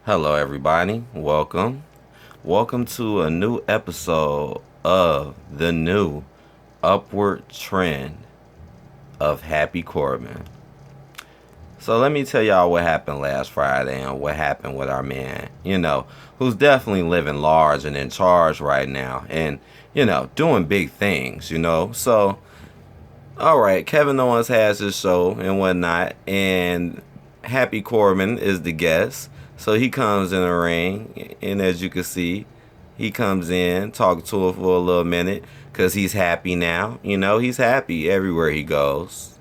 Hello, everybody. Welcome. Welcome to a new episode of the new upward trend of Happy Corbin. So, let me tell y'all what happened last Friday and what happened with our man, who's definitely living large and in charge right now and, doing big things. So, all right, Kevin Owens has his show and whatnot, and Happy Corbin is the guest. So he comes in the ring, and as you can see, he comes in, talk to her for a little minute, because he's happy now. He's happy everywhere he goes.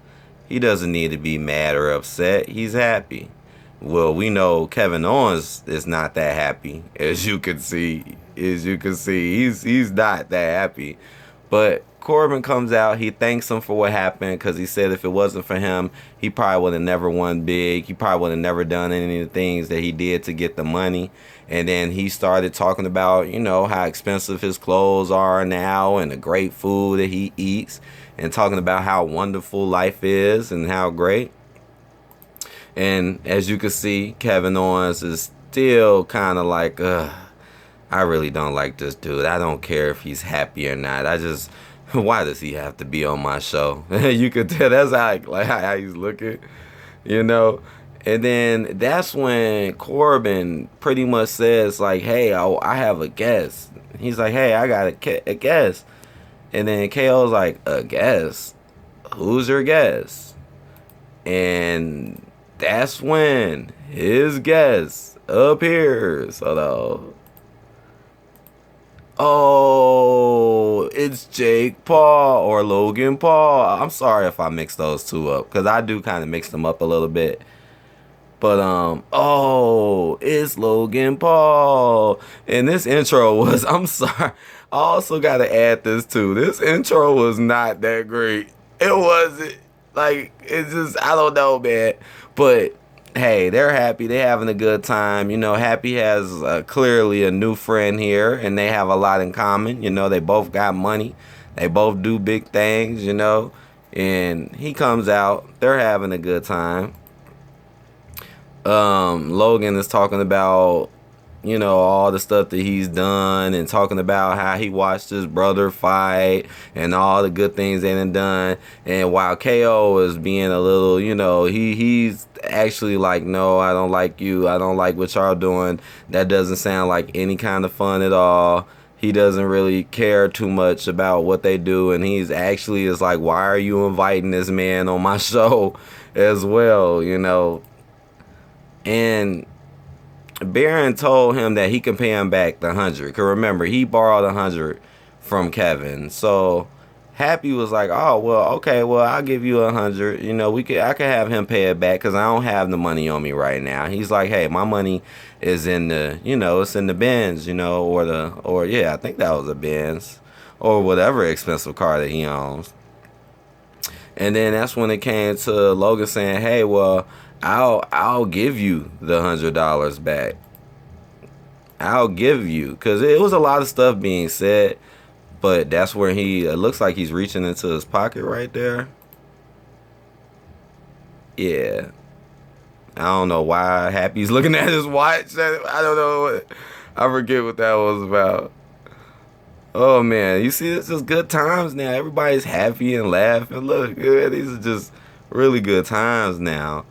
He doesn't need to be mad or upset. He's happy. Well, we know Kevin Owens is not that happy, as you can see. He's not that happy. But Corbin comes out. He thanks him for what happened because he said if it wasn't for him, he probably would have never won big. He probably would have never done any of the things that he did to get the money. And then he started talking about, how expensive his clothes are now and the great food that he eats and talking about how wonderful life is and how great. And as you can see, Kevin Owens is still kind of like, I really don't like this dude. I don't care if he's happy or not. Why does he have to be on my show? You could tell that's how he's looking, you know. And then that's when Corbin pretty much says like, "Hey, I have a guest." He's like, "Hey, I got a guest." And then KO's like, "A guest? Who's your guest?" And that's when his guest appears. Although, oh, it's Jake Paul or Logan Paul. I'm sorry if I mixed those two up because I do kind of mix them up a little bit. But oh, it's Logan Paul. And this intro was, I'm sorry. I also gotta add this too. This intro was not that great. It wasn't. Like, it's just, I don't know, man. But hey, they're happy. They're having a good time. Happy has clearly a new friend here, and they have a lot in common. They both got money. They both do big things, And he comes out. They're having a good time. Logan is talking about, all the stuff that he's done and talking about how he watched his brother fight and all the good things they done. And while KO is being a little, he's actually like, no, I don't like you. I don't like what y'all doing. That doesn't sound like any kind of fun at all. He doesn't really care too much about what they do. And he's actually is like, why are you inviting this man on my show as well, And Baron told him that he can pay him back the 100. Because remember, he borrowed 100 from Kevin. So Happy was like, oh, well, okay, well, I'll give you 100. I could have him pay it back because I don't have the money on me right now. He's like, hey, my money is in the, it's in the Benz, I think that was a Benz or whatever expensive car that he owns. And then that's when it came to Logan saying, hey, well, I'll give you the $100 back. I'll give you, because it was a lot of stuff being said, but that's where it looks like he's reaching into his pocket right there. Yeah. I don't know why Happy's looking at his watch. I don't know I forget what that was about. Oh man, you see, it's just good times now. Everybody's happy and laughing. Look, these are just really good times now.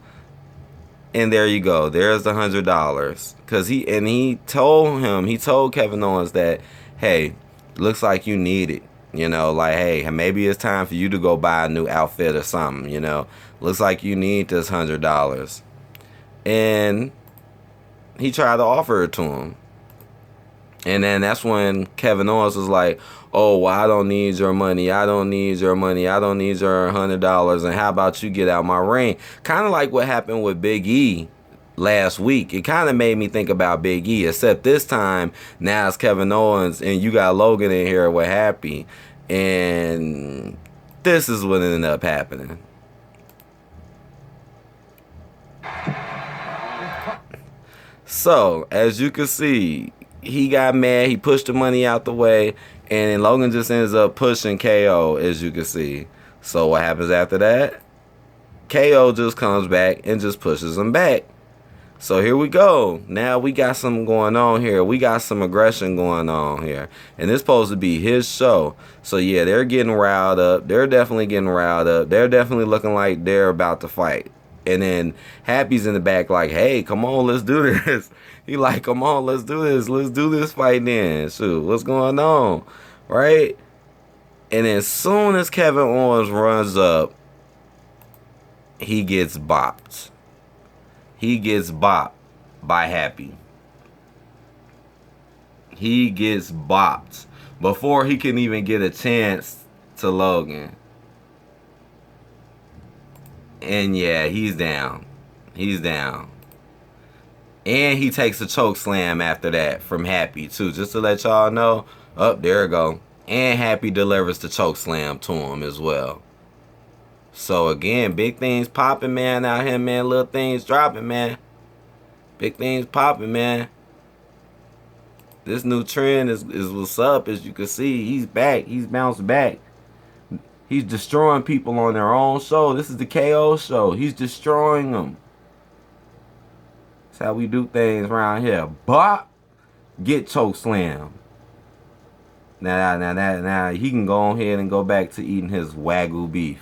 And there you go. There's the $100. Cause he told Kevin Owens that, hey, looks like you need it. Like, hey, maybe it's time for you to go buy a new outfit or something. Looks like you need this $100. And he tried to offer it to him. And then that's when Kevin Owens was like, oh, well, I don't need your money. I don't need your money. I don't need your $100. And how about you get out my ring? Kind of like what happened with Big E last week. It kind of made me think about Big E, except this time, now it's Kevin Owens and you got Logan in here with Happy. And this is what ended up happening. So, as you can see, he got mad. He pushed the money out the way. And Logan just ends up pushing KO, as you can see. So what happens after that? KO just comes back and just pushes him back. So here we go. Now we got something going on here. We got some aggression going on here. And this supposed to be his show. So yeah, they're getting riled up. They're definitely getting riled up. They're definitely looking like they're about to fight. And then Happy's in the back like, hey, come on, let's do this. He like, come on, let's do this. Let's do this fight then. Shoot, what's going on? Right? And as soon as Kevin Owens runs up, he gets bopped. He gets bopped by Happy. He gets bopped before he can even get a chance to Logan. And yeah, he's down. He's down. And he takes a choke slam after that from Happy too. Just to let y'all know. Up there we go. And Happy delivers the choke slam to him as well. So again, big things popping, man, out here, man. Little things dropping, man. Big things popping, man. This new trend is what's up. As you can see, he's back. He's bounced back. He's destroying people on their own show. This is the KO show. He's destroying them. That's how we do things around here. Bop. Get choke slam. Now he can go on ahead and go back to eating his Wagyu beef.